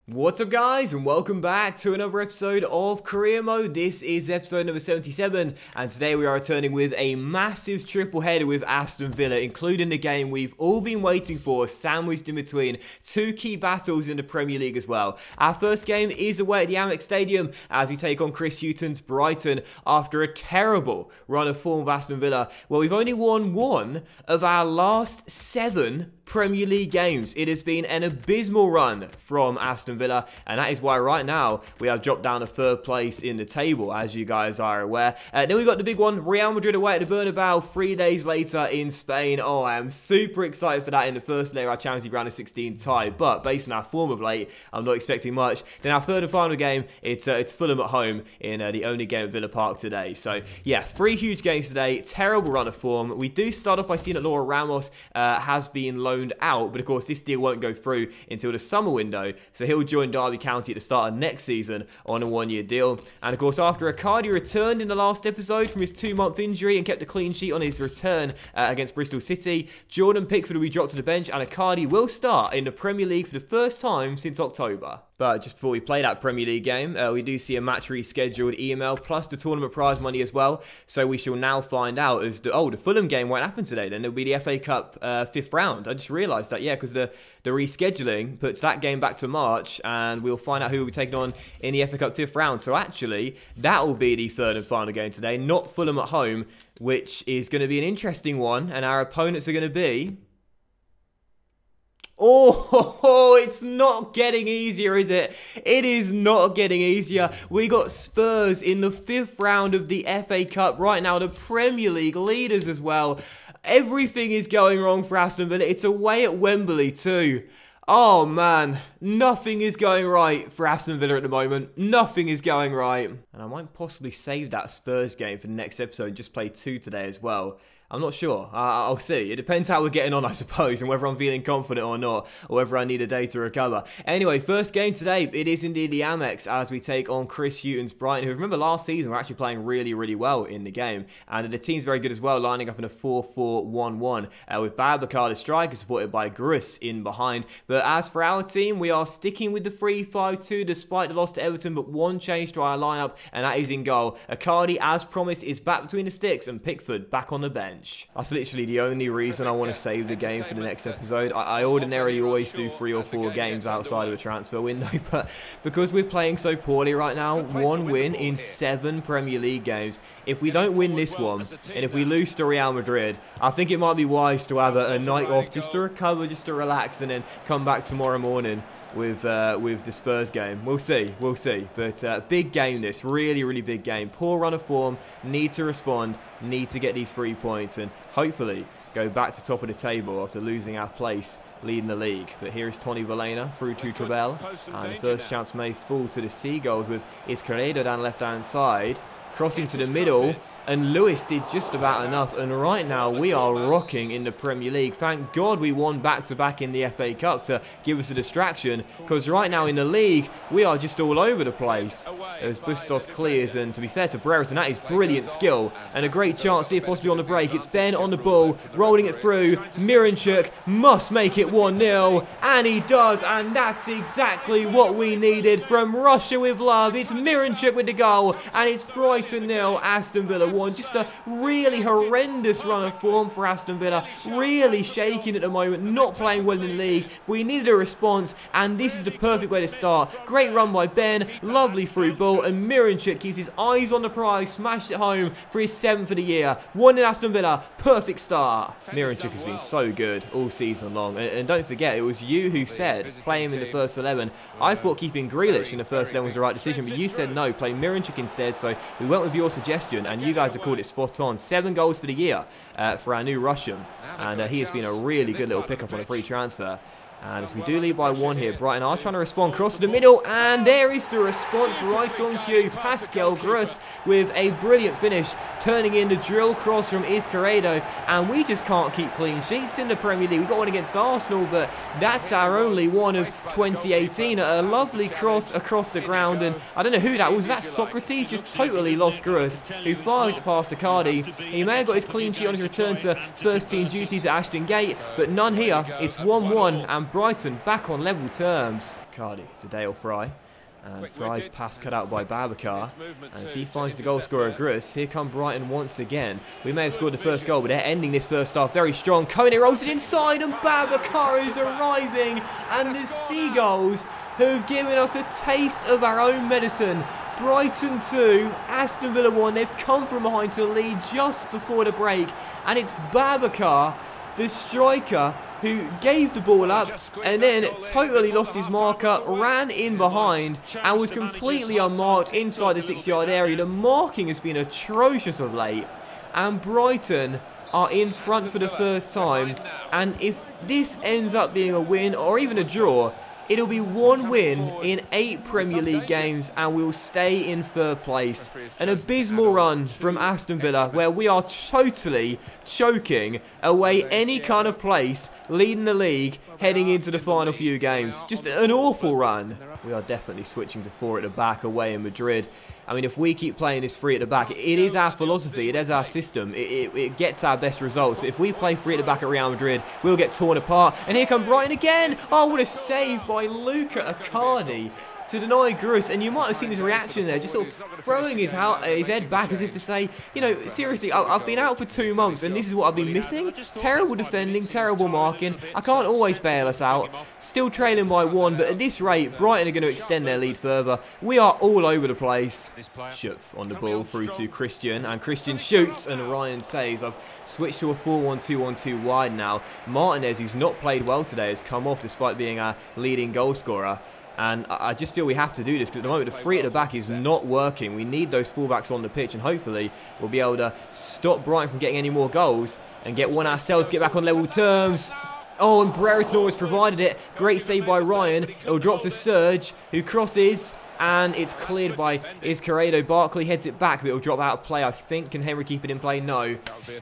What's up guys, and welcome back to another episode of Career Mode. This is episode number 77, and today we are returning with a massive triple header with Aston Villa, including the game we've all been waiting for, sandwiched in between two key battles in the Premier League as well. Our first game is away at the Amex Stadium as we take on Chris Hughton's Brighton after a terrible run of form of Aston Villa. Well, we've only won one of our last 7 Premier League games. It has been an abysmal run from Aston Villa, and that is why right now we have dropped down to 3rd place in the table, as you guys are aware. Then we got the big one, Real Madrid away at the Bernabeu 3 days later in Spain. Oh, I am super excited for that in the first leg of our Champions League round of 16 tie, but based on our form of late, I'm not expecting much. Then our third and final game, it's Fulham at home in the only game at Villa Park today. So yeah, 3 huge games today, terrible run of form. We do start off by seeing that Laura Ramos has been loaned out, but of course this deal won't go through until the summer window, so he'll join Derby County at the start of next season on a 1-year deal. And of course, after Icardi returned in the last episode from his 2-month injury and kept a clean sheet on his return against Bristol City, Jordan Pickford will be dropped to the bench, and Icardi will start in the Premier League for the first time since October. But just before we play that Premier League game, we do see a match rescheduled email plus the tournament prize money as well. So we shall now find out as the Fulham game won't happen today. Then it'll be the FA Cup 5th round. I just realised that, yeah, because the rescheduling puts that game back to March, and we'll find out who will be taking on in the FA Cup 5th round. So actually, that will be the 3rd and final game today, not Fulham at home, which is going to be an interesting one. And our opponents are going to be... Oh, it's not getting easier, is it? It is not getting easier. We got Spurs in the 5th round of the FA Cup right now, the Premier League leaders as well. Everything is going wrong for Aston Villa. It's away at Wembley too. Oh man, nothing is going right for Aston Villa at the moment. Nothing is going right. And I might possibly save that Spurs game for the next episode and just play 2 today as well. I'm not sure. I'll see. It depends how we're getting on, I suppose, and whether I'm feeling confident or not, or whether I need a day to recover. Anyway, first game today, it is indeed the Amex as we take on Chris Hughton's Brighton, who, remember, last season were actually playing really, really well in the game. And the team's very good as well, lining up in a 4-4-1-1 with Babacar, the striker, supported by Gruss in behind. But as for our team, we are sticking with the 3-5-2 despite the loss to Everton, but one change to our lineup, and that is in goal. Icardi, as promised, is back between the sticks, and Pickford back on the bench. That's literally the only reason I want to save the game for the next episode. I ordinarily always do 3 or 4 games outside of a transfer window, but because we're playing so poorly right now, 1 win in 7 Premier League games. If we don't win this one, and if we lose to Real Madrid, I think it might be wise to have a night off just to recover, just to relax, and then come back tomorrow morning with the Spurs game. We'll see. But big game this. Really, really big game. Poor run of form. Need to respond. Need to get these 3 points and hopefully go back to top of the table after losing our place leading the league. But here is Tony Villena through to Trebel. And the first chance may fall to the Seagulls with Izquierdo down left-hand side. Crossing to the middle, and Lewis did just about enough, and right now we are rocking in the Premier League. Thank God we won back-to-back in the FA Cup to give us a distraction, because right now in the league we are just all over the place as Bustos clears, and to be fair to Brereton, that is brilliant skill and a great chance here possibly on the break. It's Ben on the ball, rolling it through. Miranchuk must make it 1-0, and he does, and that's exactly what we needed from Russia with love. It's Miranchuk with the goal, and it's Brighton 0, Aston Villa 1. Just a really horrendous run of form for Aston Villa. Really shaking at the moment, not playing well in the league. We needed a response, and this is the perfect way to start. Great run by Ben, lovely through ball, and Miranchuk keeps his eyes on the prize, smashed it home for his 7th of the year. 1 in Aston Villa, perfect start. Miranchuk has been so good all season long, and don't forget, it was you who said play him in the first 11. I thought keeping Grealish in the first 11 was the right decision, but you said no, play Miranchuk instead, so we went with your suggestion, and you guys have called it spot on. 7 goals for the year for our new Russian, and he has been a really good little pickup on a free transfer. And as we do lead by 1 here, Brighton are trying to respond. Cross to the middle, and there is the response right on cue. Pascal Gruss with a brilliant finish, turning in the drill cross from Izquierdo. And we just can't keep clean sheets in the Premier League. We got one against Arsenal, but that's our only one of 2018. A lovely cross across the ground, and I don't know who that was. That Socrates just totally lost Gruss, who fires it past Icardi. He may have got his clean sheet on his return to first team duties at Ashton Gate, but none here. It's 1-1, and Brighton back on level terms. Cardi to Dale Fry. And Fry's pass cut out by Babacar. As he finds the goal scorer, Gruss. Here come Brighton once again. We may have scored the first goal, but they're ending this first half very strong. Kone rolls it inside, and Babacar is arriving. And the Seagulls have given us a taste of our own medicine. Brighton 2, Aston Villa 1. They've come from behind to lead just before the break. And it's Babacar, the striker, who gave the ball up and then totally lost his marker, ran in behind and was completely unmarked inside the 6-yard area. The marking has been atrocious of late, and Brighton are in front for the first time. And if this ends up being a win or even a draw, it'll be 1 win in 8 Premier League games and we'll stay in 3rd place. An abysmal run from Aston Villa, where we are totally choking away any kind of place leading the league heading into the final few games. Just an awful run. We are definitely switching to 4 at the back away in Madrid. I mean, if we keep playing this 3 at the back, it is our philosophy, it is our system, it gets our best results. But if we play 3 at the back at Real Madrid, we'll get torn apart. And here come Brighton again. Oh, what a save by Luca Icardi to deny Gruss. And you might have seen his reaction there, just sort of throwing his head back as if to say, you know, seriously, I've been out for 2 months and this is what I've been missing. Terrible defending, terrible marking. I can't always bail us out. Still trailing by 1, but at this rate, Brighton are going to extend their lead further. We are all over the place. Schupf on the ball through to Christian, and Christian shoots and Ryan saves. I've switched to a 4-1-2-1-2 wide now. Martinez, who's not played well today, has come off despite being our leading goal scorer. And I just feel we have to do this because at the moment the 3 at the back is not working. We need those fullbacks on the pitch, and hopefully we'll be able to stop Brighton from getting any more goals and get one ourselves to get back on level terms. Oh, and Brereton always provided it. Great save by Ryan. It'll drop to Serge, who crosses, and it's cleared by Izquierdo. Barkley heads it back, but it'll drop out of play, I think. Can Henry keep it in play? No.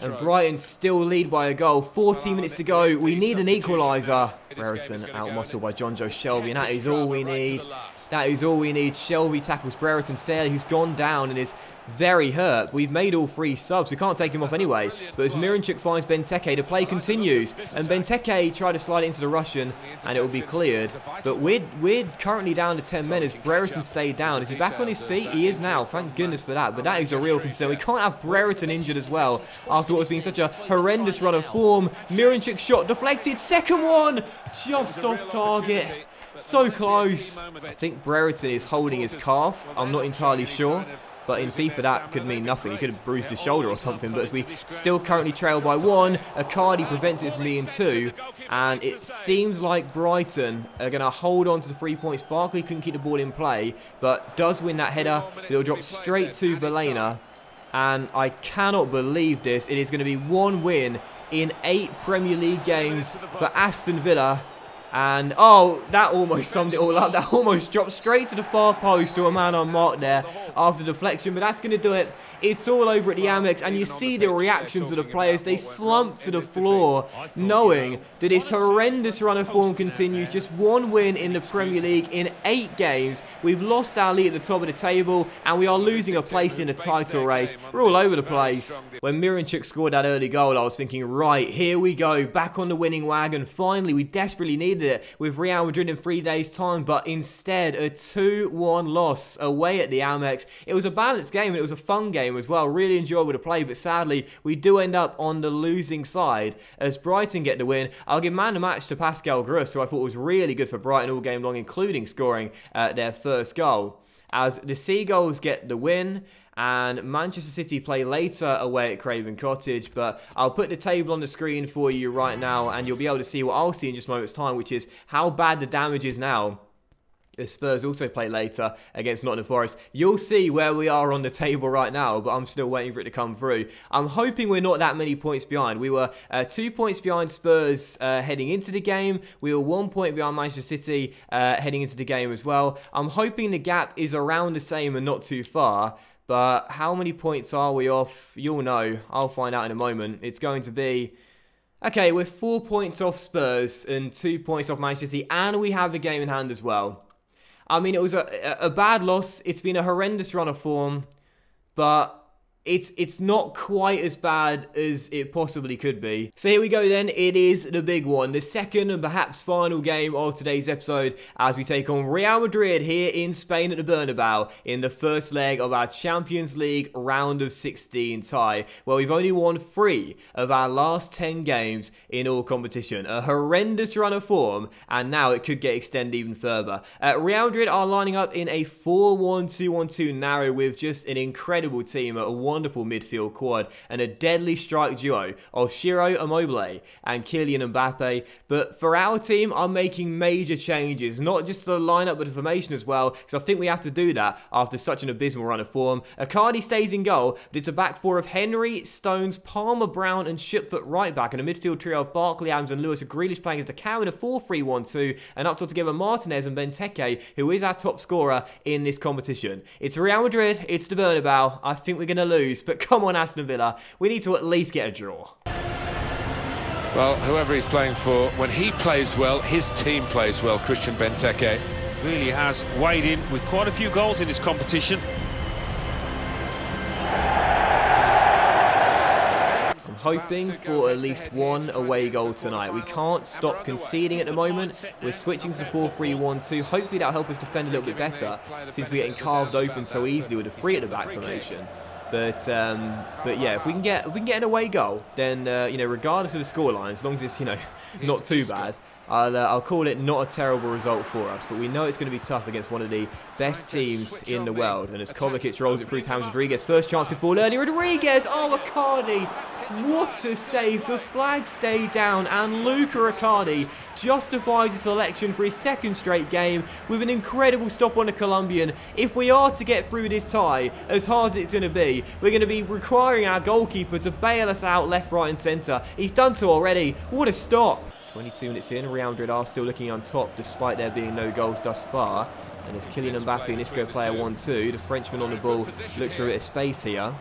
And Brighton still lead by a goal. 14 minutes to go. We need an equaliser. Brereton out-muscled by John Joe Shelby, and that is all we need. That is all we need. Shelby tackles Brereton fairly, who's gone down and is very hurt. We've made all 3 subs. We can't take him off anyway. But as Miranchuk finds Benteke, the play continues. And Benteke tried to slide it into the Russian, and it will be cleared. But we're currently down to 10 men as Brereton stayed down. Is he back on his feet? He is now. Thank goodness for that. But that is a real concern. We can't have Brereton injured as well after what has been such a horrendous run of form. Miranchuk shot deflected. Second one! Just off target. So close. I think Brereton is holding his calf. I'm not entirely sure. But in FIFA, that could mean nothing. He could have bruised his shoulder or something. But as we still currently trail by 1, Icardi prevents it from being 2. And it seems like Brighton are going to hold on to the 3 points. Barkley couldn't keep the ball in play, but does win that header. It'll drop straight to Vilena. And I cannot believe this. It is going to be 1 win in 8 Premier League games for Aston Villa. And, oh, that almost summed it all up. That almost dropped straight to the far post to a man unmarked there after deflection. But that's going to do it. It's all over at the Amex. And you see the reactions of the players. They slump to the floor knowing that this horrendous run of form continues. Just 1 win in the Premier League in 8 games. We've lost our lead at the top of the table. And we are losing a place in the title race. We're all over the place. When Miranchuk scored that early goal, I was thinking, right, here we go. Back on the winning wagon. Finally, we desperately needed it with Real Madrid in 3 days' time, but instead a 2-1 loss away at the Amex. It was a balanced game and it was a fun game as well, really enjoyable to play, but sadly we do end up on the losing side as Brighton get the win. I'll give man of the match to Pascal Gruss, who I thought was really good for Brighton all game long, including scoring their first goal. As the Seagulls get the win, and Manchester City play later away at Craven Cottage, but I'll put the table on the screen for you right now, and you'll be able to see what I'll see in just a moment's time, which is how bad the damage is now. The Spurs also play later against Nottingham Forest. You'll see where we are on the table right now, but I'm still waiting for it to come through. I'm hoping we're not that many points behind. We were 2 points behind Spurs heading into the game. We were 1 point behind Manchester City heading into the game as well. I'm hoping the gap is around the same and not too far. But how many points are we off? You'll know. I'll find out in a moment. It's going to be... Okay, we're 4 points off Spurs and 2 points off Manchester City. And we have the game in hand as well. I mean, it was a bad loss. It's been a horrendous run of form. But it's not quite as bad as it possibly could be. So here we go then, it is the big one, the second and perhaps final game of today's episode as we take on Real Madrid here in Spain at the Bernabeu in the first leg of our Champions League round of 16 tie. Well, we've only won 3 of our last 10 games in all competition, a horrendous run of form, and now it could get extended even further. Real Madrid are lining up in a 4-1-2-1-2 narrow with just an incredible team, a wonderful midfield quad, and a deadly strike duo of Ciro Immobile and Kylian Mbappe. But for our team, I'm making major changes, not just to the lineup but the formation as well, because I think we have to do that after such an abysmal run of form. Icardi stays in goal, but it's a back four of Henry, Stones, Palmer, Brown and Shipfoot right back, and a midfield trio of Barkley, Adams and Lewis with Grealish playing as the cow in a 4-3-1-2, and up top together Martinez and Benteke, who is our top scorer in this competition. It's Real Madrid, it's the Bernabeu. I think we're going to lose, but come on Aston Villa, we need to at least get a draw. Well, whoever he's playing for, when he plays well, his team plays well. Christian Benteke really has weighed in with quite a few goals in this competition. I'm hoping for at least one away goal tonight. We can't stop conceding at the moment. We're switching to 4-3-1-2. Hopefully that'll help us defend a little bit better, since we're getting carved open so easily with a 3 at the back formation. But yeah, if we can get an away goal, then you know, regardless of the scoreline, as long as it's, you know, not too bad, I'll call it not a terrible result for us. But we know it's going to be tough against one of the best teams in the world. And as Kovacic rolls it through to James Rodriguez, first chance could fall early. Rodriguez, oh, Icardi, what a save! The flag stayed down, and Luca Icardi justifies his selection for his second straight game with an incredible stop on the Colombian. If we are to get through this tie, as hard as it's going to be, we're going to be requiring our goalkeeper to bail us out left, right and centre. He's done so already. What a stop! 22 minutes in, Real Madrid are still looking on top despite there being no goals thus far. And as Kylian Mbappe and Isco play a 1-2, the Frenchman on the ball looks for a bit of space here.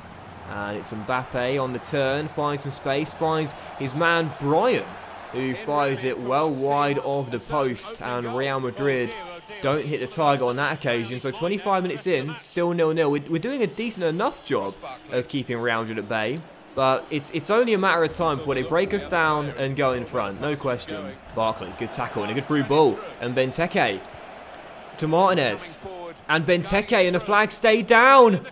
And it's Mbappe on the turn, finds some space, finds his man Brian, who fires it well wide of the post, and Real Madrid don't hit the target on that occasion. So 25 minutes in, still 0-0. We're doing a decent enough job of keeping Real Madrid at bay, but it's only a matter of time before they break us down and go in front, no question. Barkley, good tackle and a good through ball, and Benteke to Martinez, and Benteke, and the flag stayed down.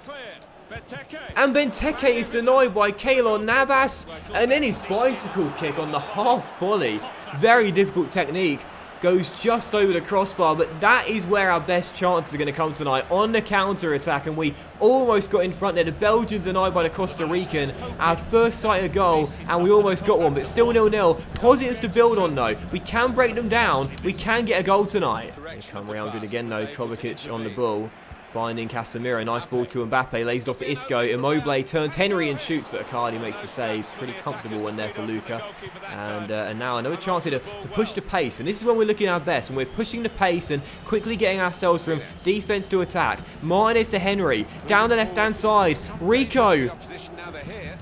And Benteke is denied by Keylor Navas, and then his bicycle kick on the half volley, very difficult technique, goes just over the crossbar. But that is where our best chances are going to come tonight, on the counter attack, and we almost got in front there. The Belgian denied by the Costa Rican, our first sighted goal, and we almost got one, but still 0-0. Positives to build on though. We can break them down, we can get a goal tonight. Here come Real Madrid again though, Kovacic on the ball, finding Casemiro, nice ball to Mbappe, lays it off to Isco, Immobile turns Henry and shoots, but Icardi makes the save. Pretty comfortable one there for Luca. And now another chance here to push the pace, and this is when we're looking our best, when we're pushing the pace and quickly getting ourselves from defence to attack. Martinez to Henry, down the left-hand side, Rico.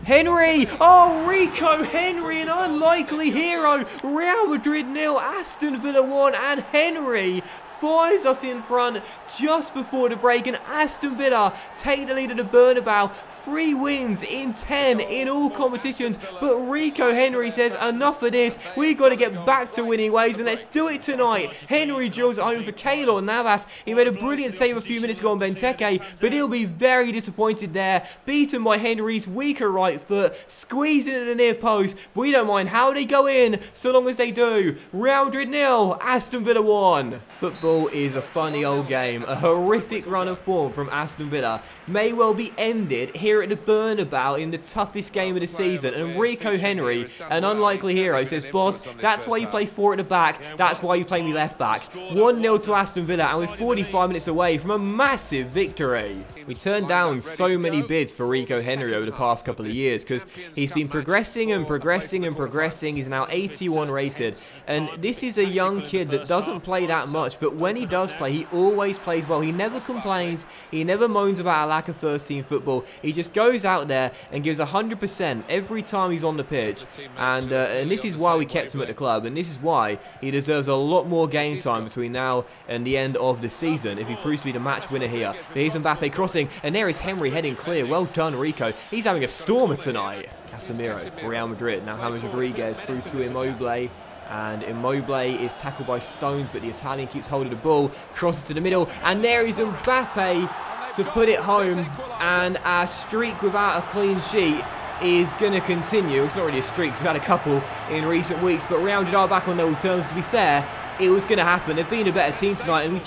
Henry! Oh, Rico Henry, an unlikely hero. Real Madrid 0, Aston Villa 1, and Henry fires us in front just before the break, and Aston Villa take the lead at the Bernabeu. 3 wins in 10 in all competitions, but Rico Henry says enough of this, we've got to get back to winning ways, and let's do it tonight. Henry drills it home for Keylor Navas. He made a brilliant save a few minutes ago on Benteke, but he'll be very disappointed there, beaten by Henry's weaker right foot, squeezing at the near post. But we don't mind how they go in, so long as they do. Real Madrid 0, Aston Villa 1. Football is a funny old game. A horrific run of form from Aston Villa may well be ended here at the Bernabeu in the toughest game of the season, and Rico Henry, an unlikely hero, says, boss, that's why you play 4 at the back, that's why you play me left back. 1-0 to Aston Villa, and we're 45 minutes away from a massive victory. We turned down so many bids for Rico Henry over the past couple of years because he's been progressing and progressing and progressing. He's now 81 rated, and this is a young kid that doesn't play that much, but but when he does play, he always plays well. He never complains. He never moans about a lack of first-team football. He just goes out there and gives 100% every time he's on the pitch. And this is why we kept him at the club, and this is why he deserves a lot more game time between now and the end of the season if he proves to be the match winner here. But here's Mbappe crossing, and there is Henry heading clear. Well done, Rico. He's having a stormer tonight. Casemiro for Real Madrid. Now James Rodriguez through to Immobile. And Immobile is tackled by Stones, but the Italian keeps holding the ball. Crosses to the middle. And there is Mbappe to put it home. And our streak without a clean sheet is going to continue. It's not really a streak, because we've had a couple in recent weeks. But Real Madrid are back on level terms. To be fair, it was going to happen. They've been a better team tonight, and we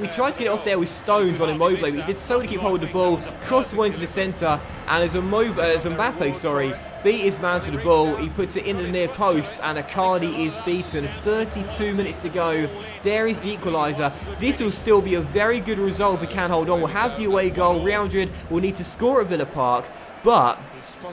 tried to get it off there with Stones on Immobile, but he did so to keep hold of the ball, crossed one into the centre, and as Mbappe, beat his man to the ball, he puts it into the near post, and Icardi is beaten. 32 minutes to go. There is the equaliser. This will still be a very good result if we can hold on. We'll have the away goal. Real Madrid will need to score at Villa Park, but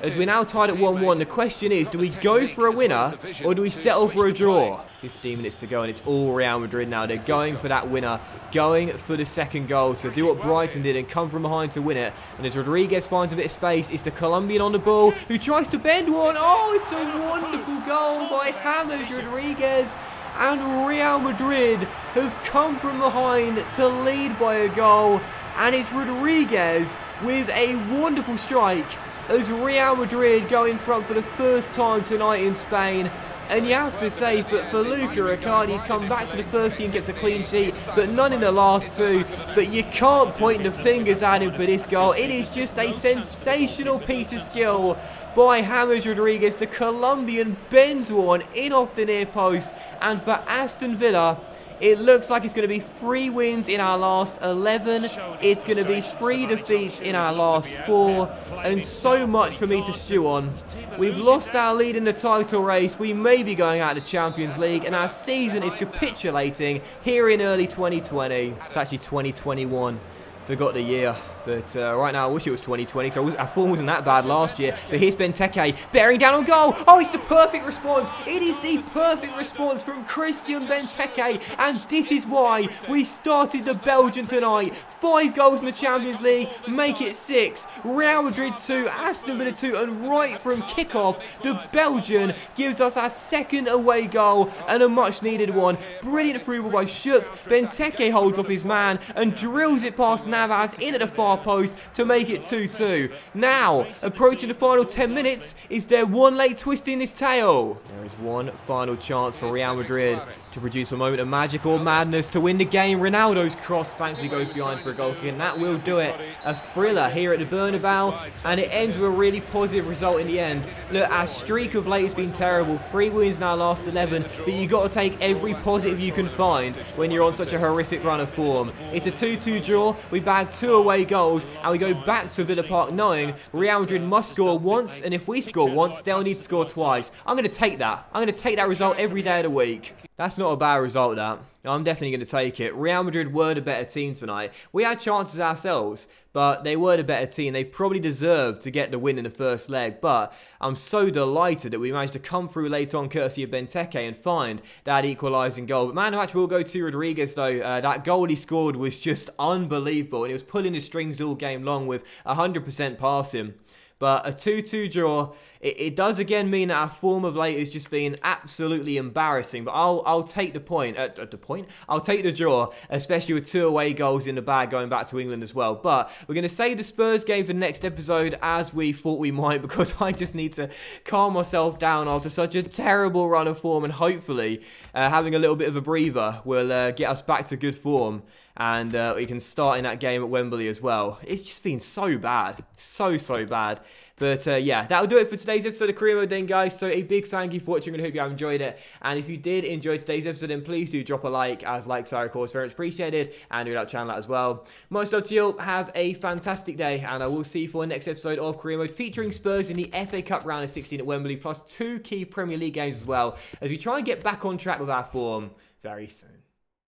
as we're now tied at 1-1, the question is, do we go for a winner or do we settle for a draw? 15 minutes to go, and it's all Real Madrid now. They're going for that winner, going for the second goal to do what Brighton did and come from behind to win it. And as Rodriguez finds a bit of space, it's the Colombian on the ball who tries to bend one. Oh, it's a wonderful goal by James Rodriguez. And Real Madrid have come from behind to lead by a goal. And it's Rodriguez with a wonderful strike as Real Madrid go in front for the first time tonight in Spain. And you have to say, for Luca Icardi's come back to the first team, gets a clean sheet, but none in the last two. But you can't point the fingers at him for this goal. It is just a sensational piece of skill by James Rodriguez. The Colombian bends one in off the near post. And for Aston Villa, it looks like it's going to be 3 wins in our last 11. It's going to be 3 defeats in our last 4. And so much for me to stew on. We've lost our lead in the title race. We may be going out of the Champions League. And our season is capitulating here in early 2020. It's actually 2021. Forgot the year. But right now, I wish it was 2020, because our form wasn't that bad last year. But here's Benteke, bearing down on goal. Oh, it's the perfect response. It is the perfect response from Christian Benteke. And this is why we started the Belgian tonight. 5 goals in the Champions League, make it 6. Real Madrid 2, Aston Villa 2, and right from kickoff, the Belgian gives us our second away goal, and a much-needed one. Brilliant through ball by Schüpp. Benteke holds off his man and drills it past Navas in at the far post to make it 2-2. Now, approaching the final 10 minutes, is there one late twist in this tale? There is one final chance for Real Madrid to produce a moment of magic or madness to win the game. Ronaldo's cross thankfully goes behind for a goal kick, and that will do it. A thriller here at the Bernabeu, and it ends with a really positive result in the end. Look, our streak of late has been terrible. 3 wins in our last 11, but you got to take every positive you can find when you're on such a horrific run of form. It's a 2-2 draw. We bagged 2 away goals, and we go back to Villa Park knowing Real Madrid must score once, and if we score once, they'll need to score twice. I'm going to take that. I'm going to take that result every day of the week. That's not a bad result, that. I'm definitely going to take it. Real Madrid were the better team tonight. We had chances ourselves, but they were the better team. They probably deserved to get the win in the first leg, but I'm so delighted that we managed to come through late on courtesy of Benteke and find that equalising goal. But man of the match will go to Rodriguez, though. That goal he scored was just unbelievable, and he was pulling the strings all game long with 100% passing. But a 2-2 draw, it does again mean that our form of late has just been absolutely embarrassing. But I'll take the point. I'll take the draw, especially with 2 away goals in the bag going back to England as well. But we're going to save the Spurs game for the next episode, as we thought we might, because I just need to calm myself down after such a terrible run of form. And hopefully, having a little bit of a breather will get us back to good form. And we can start in that game at Wembley as well. It's just been so bad. So bad. But yeah, that'll do it for today's episode of Career Mode then, guys. So a big thank you for watching, and I hope you have enjoyed it. And if you did enjoy today's episode, then please do drop a like, as likes are, of course, very much appreciated. And do that channel out as well. Much love to you. Have a fantastic day. And I will see you for the next episode of Career Mode, featuring Spurs in the FA Cup round of 16 at Wembley, plus 2 key Premier League games as well, as we try and get back on track with our form very soon.